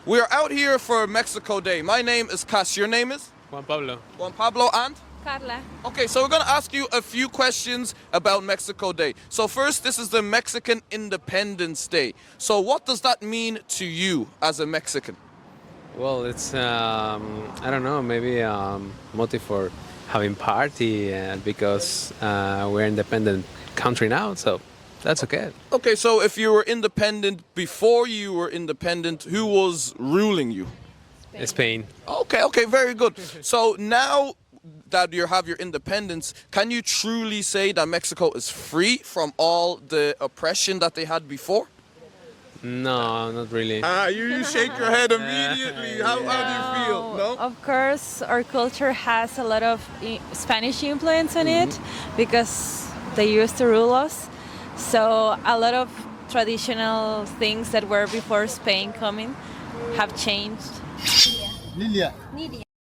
We are out here for Mexico Day. My name is Cas. Your name is? Juan Pablo. Juan Pablo and? Carla. Okay, so we're going to ask you a few questions about Mexico Day. So first, this is the Mexican Independence Day. So what does that mean to you as a Mexican? Well, it's I don't know, maybe motive for having party because we're independent country now, so that's okay. Okay, so if you were independent before you were independent, who was ruling you? Spain. Okay, very good. So now that you have your independence, can you truly say that Mexico is free from all the oppression that they had before? No, not really. You shake your head immediately. How do you feel? No? Of course, our culture has a lot of Spanish influence in it because they used to rule us. So a lot of traditional things that were before Spain coming have changed. Lilia.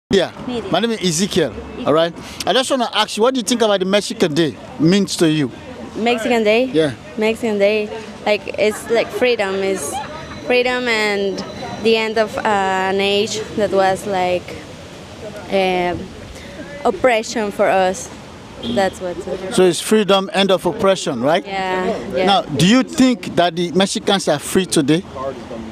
Yeah, my name is Ezekiel. All right. I just want to ask you, what do you think about the Mexican Day means to you? Mexican Day? Yeah. Mexican Day, like it's like freedom and the end of an age that was like oppression for us. That's what. So it's freedom, end of oppression, right? Yeah. Now, do you think that the Mexicans are free today?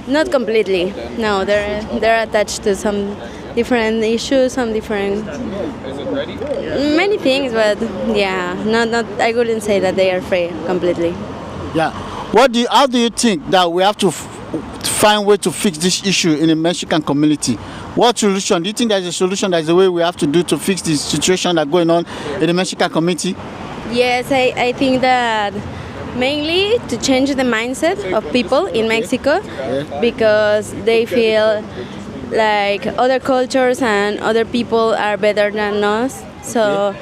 Not completely. No, they're attached to some different issues, some different many things, but yeah, not. I wouldn't say that they are free completely. Yeah. How do you think that we have to find a way to fix this issue in the Mexican community? What solution? Do you think there's a solution, there's a way we have to do to fix the situation that's going on in the Mexican community? Yes, I think that mainly to change the mindset of people in Mexico because they feel like other cultures and other people are better than us. So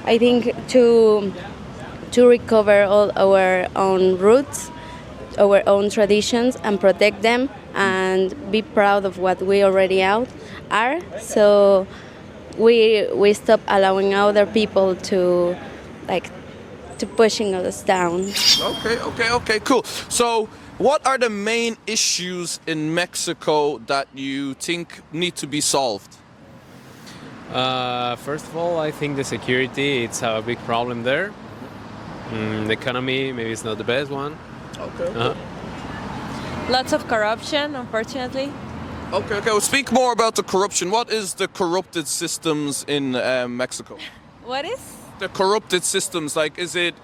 I think to recover all our own roots, our own traditions, and protect them and be proud of what we already are. So we stop allowing other people to pushing us down. Okay, cool. So what are the main issues in Mexico that you think need to be solved? First of all, I think the security, it's a big problem there. The economy, maybe it's not the best one. Okay. Lots of corruption, unfortunately. Okay, well, speak more about the corruption. What is the corrupted systems in Mexico? What is? The corrupted systems, like is it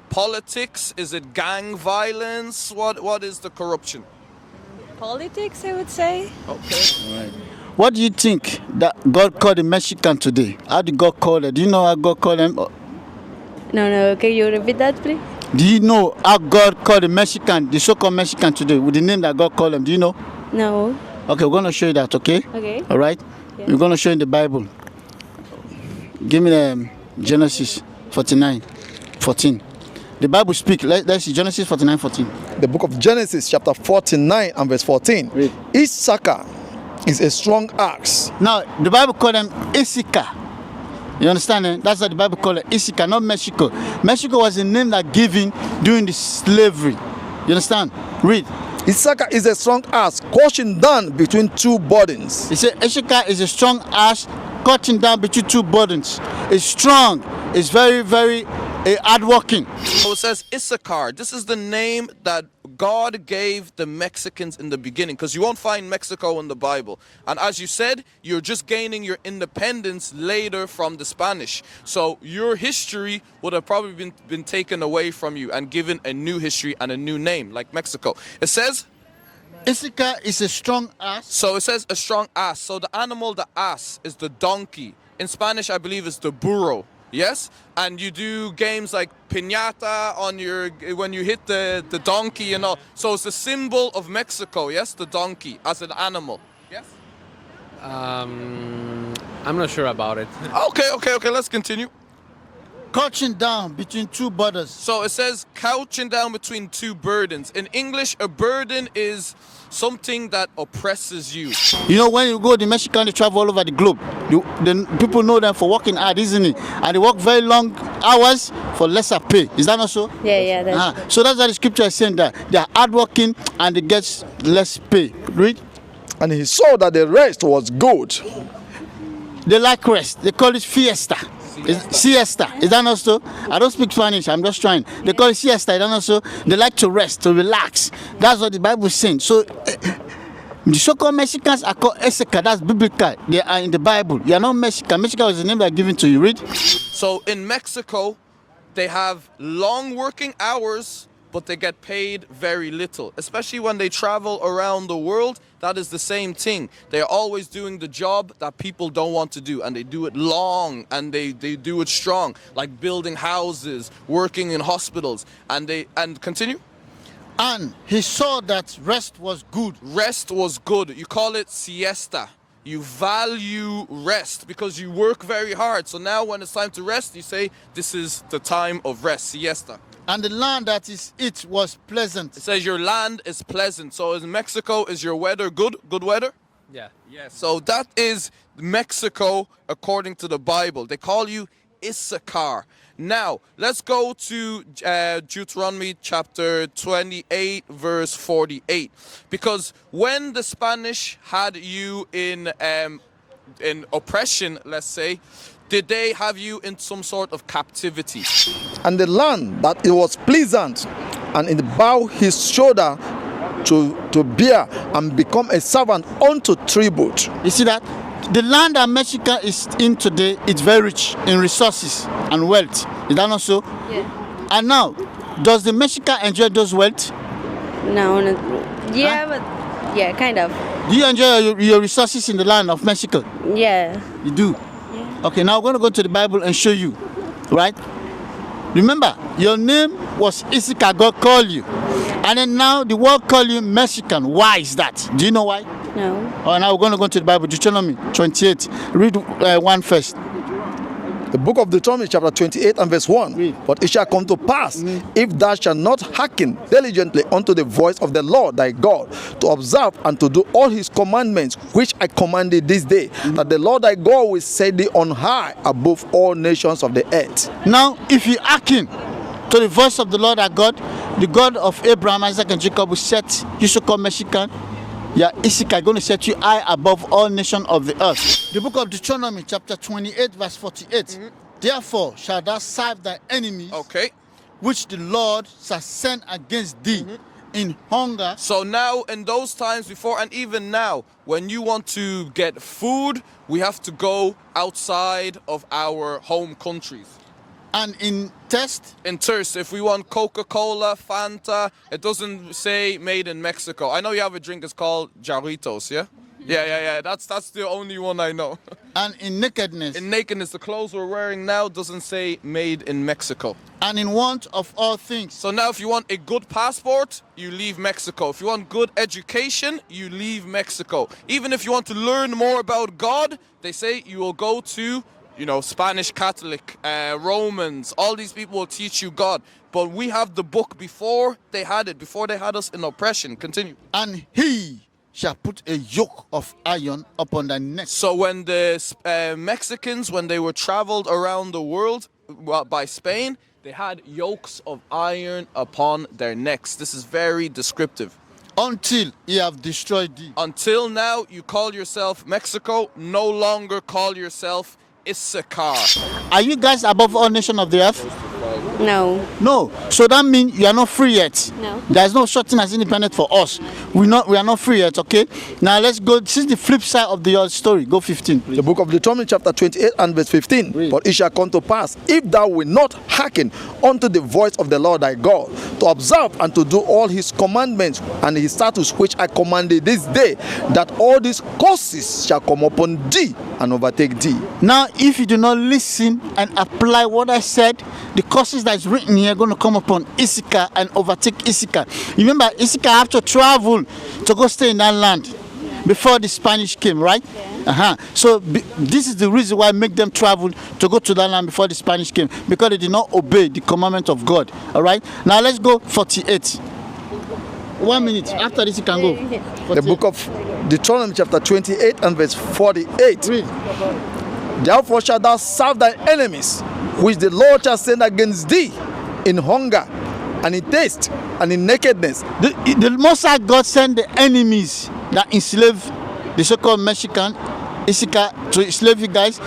politics? Is it gang violence? What is the corruption? Politics, I would say. Okay. Right. What do you think that God called the Mexican today? How did God call it? Do you know how God called them? No, can you repeat that, please? Do you know how God called the Mexican, the so-called Mexican today, with the name that God called them? Do you know? No. Okay, we're going to show you that, okay? Okay. All right? Yeah. We're going to show you in the Bible. Give me Genesis 49:14. The Bible speaks. Let's see, Genesis 49:14. The book of Genesis, chapter 49 and verse 14. Read. Issachar is a strong axe. Now, the Bible called them Issachar. You understand? That's what the Bible called it, Issachar, not Mexico. Mexico was a name that given during the slavery. You understand? Read. Issachar is a strong axe, crushing down between two burdens. He said Issachar is a strong axe, cutting down between two burdens. It's strong. It's very, very hardworking. So it says Issachar. This is the name that God gave the Mexicans in the beginning, because you won't find Mexico in the Bible. And as you said, you're just gaining your independence later from the Spanish. So your history would have probably been taken away from you and given a new history and a new name, like Mexico. It says Issachar is a strong ass. So it says a strong ass. So the animal, the ass, is the donkey. In Spanish, I believe, it's the burro. Yes? And you do games like piñata when you hit the donkey and all. So it's a symbol of Mexico, yes? The donkey as an animal. Yes? I'm not sure about it. Okay, let's continue. Crouching down between two borders. So it says couching down between two burdens. In English, a burden is something that oppresses you. You know, when you go to Mexico, they travel all over the globe. The people know them for working hard, isn't it? And they work very long hours for lesser pay. Is that not so? Yeah. That's So that's why the scripture is saying that they are hardworking and they get less pay. Read. And he saw that the rest was good. They like rest. They call it fiesta. Siesta. Is that not so? I don't speak Spanish. I'm just trying. They call it siesta. Is that not so? They like to rest, to relax. That's what the Bible is saying. So the so-called Mexicans are called Eseka. That's biblical. They are in the Bible. You are not Mexican. Mexican was the name they're given to you. Read. So in Mexico, they have long working hours, but they get paid very little. Especially when they travel around the world, that is the same thing. They're always doing the job that people don't want to do, and they do it long, and they do it strong, like building houses, working in hospitals, and continue. And he saw that rest was good. Rest was good. You call it siesta. You value rest because you work very hard. So now when it's time to rest, you say, this is the time of rest, siesta. And the land that is it was pleasant. It says your land is pleasant. So in Mexico, is your weather good? Good weather? Yeah. Yes. So that is Mexico according to the Bible. They call you Issachar. Now, let's go to Deuteronomy chapter 28, verse 48. Because when the Spanish had you in oppression, let's say, did they have you in some sort of captivity? And the land that it was pleasant, and in the bow his shoulder to bear and become a servant unto tribute. You see that? The land that Mexico is in today is very rich in resources and wealth. Is that not so? Yeah. And now, does the Mexican enjoy those wealth? No, not, yeah, but yeah, kind of. Do you enjoy your resources in the land of Mexico? Yeah. You do? Yeah. Okay, now I'm going to go to the Bible and show you. Right? Remember, your name was Issachar, God called you. And then now the world call you Mexican. Why is that? Do you know why? No. Oh, now we're going to go to the Bible, Deuteronomy 28. Read one first. The book of Deuteronomy chapter 28 and verse 1. Read. But it shall come to pass, if thou shalt not hearken diligently unto the voice of the Lord thy God, to observe and to do all his commandments, which I commanded this day, that the Lord thy God will set thee on high above all nations of the earth. Now, if you hearken to the voice of the Lord our God, the God of Abraham, Isaac, and Jacob will set you so-called Mexican. Yeah, Issachar going to set you high above all nations of the earth. The book of Deuteronomy, chapter 28, verse 48. Therefore shall thou serve thy enemies, Okay. which the Lord shall send against thee in hunger. So now in those times before and even now, when you want to get food, we have to go outside of our home countries. And in thirst. In thirst, if we want Coca-Cola, Fanta, it doesn't say made in Mexico. I know you have a drink, it's called Jarritos, yeah? Yeah. That's the only one I know. And in nakedness. In nakedness, the clothes we're wearing now doesn't say made in Mexico. And in want of all things. So now if you want a good passport, you leave Mexico. If you want good education, you leave Mexico. Even if you want to learn more about God, they say you will go to, Spanish Catholic, Romans, all these people will teach you God. But we have the book before they had it, before they had us in oppression. Continue. And he shall put a yoke of iron upon thy neck. So when the Mexicans, when they were traveled around the world by Spain, they had yokes of iron upon their necks. This is very descriptive. Until he have destroyed thee. Until now, you call yourself Mexico, no longer call yourself Issachar. Are you guys above all nations of the earth? No. No. So that means you are not free yet. No. There is no such thing as independent for us. We are not free yet, okay? Now let's go. This is the flip side of the story. Go 15, please. The book of Deuteronomy chapter 28 and verse 15. Read. But it shall come to pass, if thou wilt not hearken unto the voice of the Lord thy God, to observe and to do all his commandments and his statutes which I commanded this day, that all these curses shall come upon thee and overtake thee. Now, if you do not listen and apply what I said, the curses that is written here are going to come upon Issachar and overtake Issachar. Remember, Issachar have to travel to go stay in that land before the Spanish came, right? Yeah. So this is the reason why I make them travel to go to that land before the Spanish came, because they did not obey the commandment of God. All right. Now let's go 48. 1 minute. After this, you can go. 48. The book of Deuteronomy chapter 28 and verse 48. Read. Therefore shalt thou serve thy enemies, which the Lord shall send against thee in hunger and in thirst and in nakedness. The Most High God sent the enemies that enslave the so-called Mexican, Isika, to slavery guys,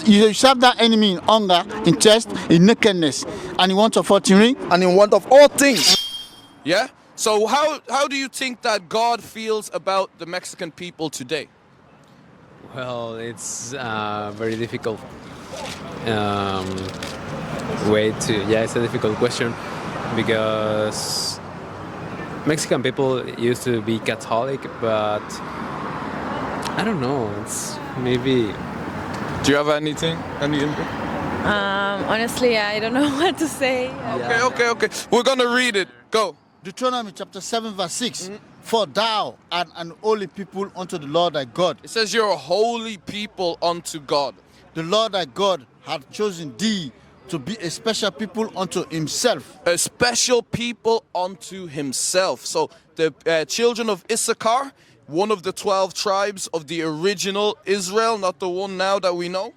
you serve that enemy in hunger, in thirst, in nakedness, and in want of ring. And in want of all things. Yeah? So how do you think that God feels about the Mexican people today? Well, it's a very difficult way to. Yeah, it's a difficult question because Mexican people used to be Catholic, but I don't know. It's maybe. Do you have anything? Any input? Honestly, I don't know what to say. Okay. We're gonna read it. Go. Deuteronomy chapter 7 verse 6. For thou art an holy people unto the Lord thy God. It says you're a holy people unto God. The Lord thy God hath chosen thee to be a special people unto himself. A special people unto himself. So the children of Issachar, one of the 12 tribes of the original Israel, not the one now that we know.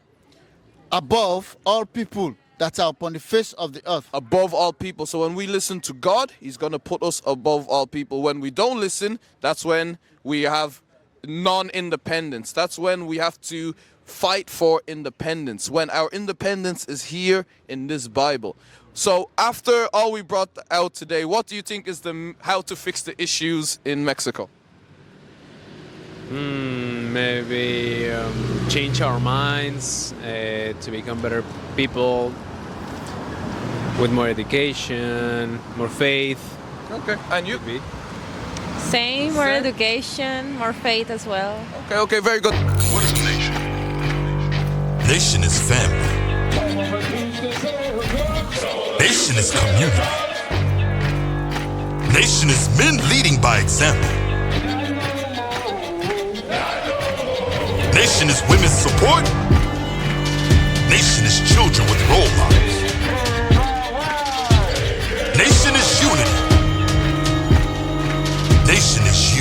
Above all people that are upon the face of the earth. Above all people. So when we listen to God, he's going to put us above all people. When we don't listen, that's when we have non-independence. That's when we have to fight for independence. When our independence is here in this Bible. So after all we brought out today, what do you think is how to fix the issues in Mexico? Maybe change our minds to become better people with more education, more faith. Okay, and you? Same, more education, more faith as well. Okay, very good. What is a nation? Nation is family. Nation is community. Nation is men leading by example. Nation is women's support. Nation is children with role models. Nation is unity. Nation is